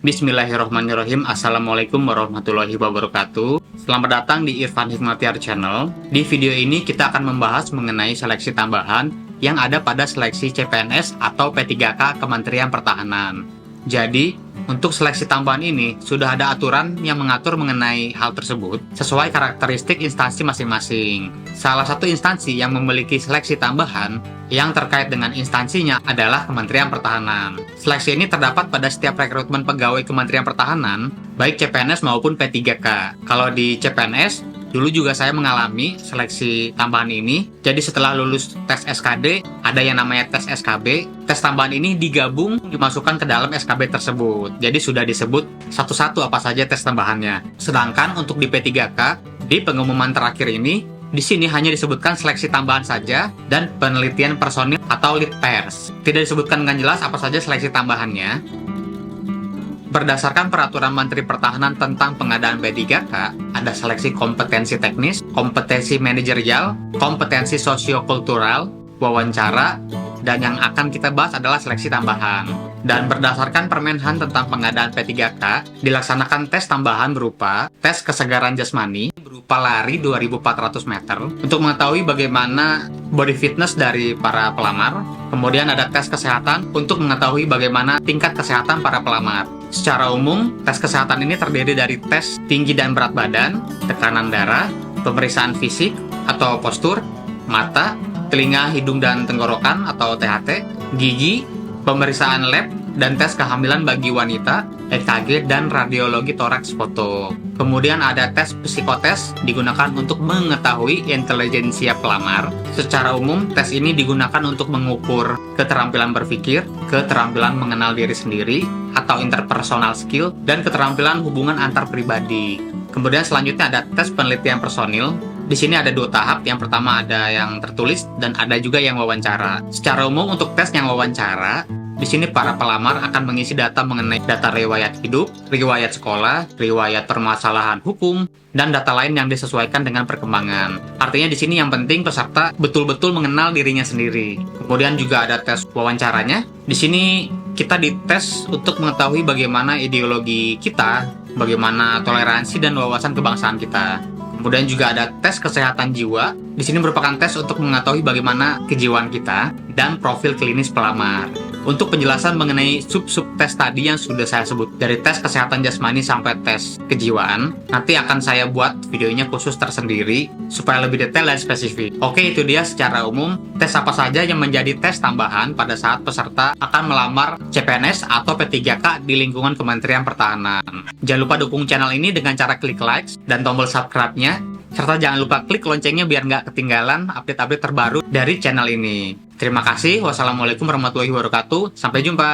Bismillahirrahmanirrahim. Assalamualaikum warahmatullahi wabarakatuh. Selamat datang di Irfan Hikmatiar Channel. Di video ini kita akan membahas mengenai seleksi tambahan yang ada pada seleksi CPNS atau P3K Kementerian Pertahanan. Jadi, untuk seleksi tambahan ini sudah ada aturan yang mengatur mengenai hal tersebut sesuai karakteristik instansi masing-masing. Salah satu instansi yang memiliki seleksi tambahan yang terkait dengan instansinya adalah Kementerian Pertahanan. Seleksi ini terdapat pada setiap rekrutmen pegawai Kementerian Pertahanan, baik CPNS maupun P3K. Kalau di CPNS, dulu juga saya mengalami seleksi tambahan ini. Jadi setelah lulus tes SKD, ada yang namanya tes SKB. Tes tambahan ini digabung, dimasukkan ke dalam SKB tersebut. Jadi sudah disebut satu-satu apa saja tes tambahannya. Sedangkan untuk di P3K, di pengumuman terakhir ini, di sini hanya disebutkan seleksi tambahan saja dan penelitian personil atau lead pers. Tidak disebutkan dengan jelas apa saja seleksi tambahannya. Berdasarkan Peraturan Menteri Pertahanan tentang pengadaan P3K, ada seleksi kompetensi teknis, kompetensi manajerial, kompetensi sosiokultural, wawancara, dan yang akan kita bahas adalah seleksi tambahan. Dan berdasarkan Permenhan tentang pengadaan P3K, dilaksanakan tes tambahan berupa tes kesegaran jasmani, berupa lari 2.400 meter, untuk mengetahui bagaimana body fitness dari para pelamar. Kemudian ada tes kesehatan untuk mengetahui bagaimana tingkat kesehatan para pelamar. Secara umum, tes kesehatan ini terdiri dari tes tinggi dan berat badan, tekanan darah, pemeriksaan fisik atau postur, mata, telinga, hidung, dan tenggorokan atau THT, gigi, pemeriksaan lab, dan tes kehamilan bagi wanita, EKG, dan radiologi toraks foto. Kemudian ada tes psikotes digunakan untuk mengetahui intelijensia pelamar. Secara umum, tes ini digunakan untuk mengukur keterampilan berpikir, keterampilan mengenal diri sendiri, atau interpersonal skill, dan keterampilan hubungan antar pribadi. Kemudian selanjutnya ada tes penelitian personil. Di sini ada dua tahap. Yang pertama ada yang tertulis dan ada juga yang wawancara. Secara umum untuk tes yang wawancara, di sini para pelamar akan mengisi data mengenai data riwayat hidup, riwayat sekolah, riwayat permasalahan hukum, dan data lain yang disesuaikan dengan perkembangan. Artinya di sini yang penting peserta betul-betul mengenal dirinya sendiri. Kemudian juga ada tes wawancaranya. Di sini kita dites untuk mengetahui bagaimana ideologi kita, bagaimana toleransi dan wawasan kebangsaan kita. Kemudian juga ada tes kesehatan jiwa. Di sini merupakan tes untuk mengetahui bagaimana kejiwaan kita dan profil klinis pelamar. Untuk penjelasan mengenai sub-sub tes tadi yang sudah saya sebut, dari tes kesehatan jasmani sampai tes kejiwaan, nanti akan saya buat videonya khusus tersendiri supaya lebih detail dan spesifik. Oke, itu dia secara umum tes apa saja yang menjadi tes tambahan pada saat peserta akan melamar CPNS atau P3K di lingkungan Kementerian Pertahanan. Jangan lupa dukung channel ini dengan cara klik like dan tombol subscribe-nya, serta jangan lupa klik loncengnya biar nggak ketinggalan update-update terbaru dari channel ini. Terima kasih. Wassalamualaikum warahmatullahi wabarakatuh. Sampai jumpa.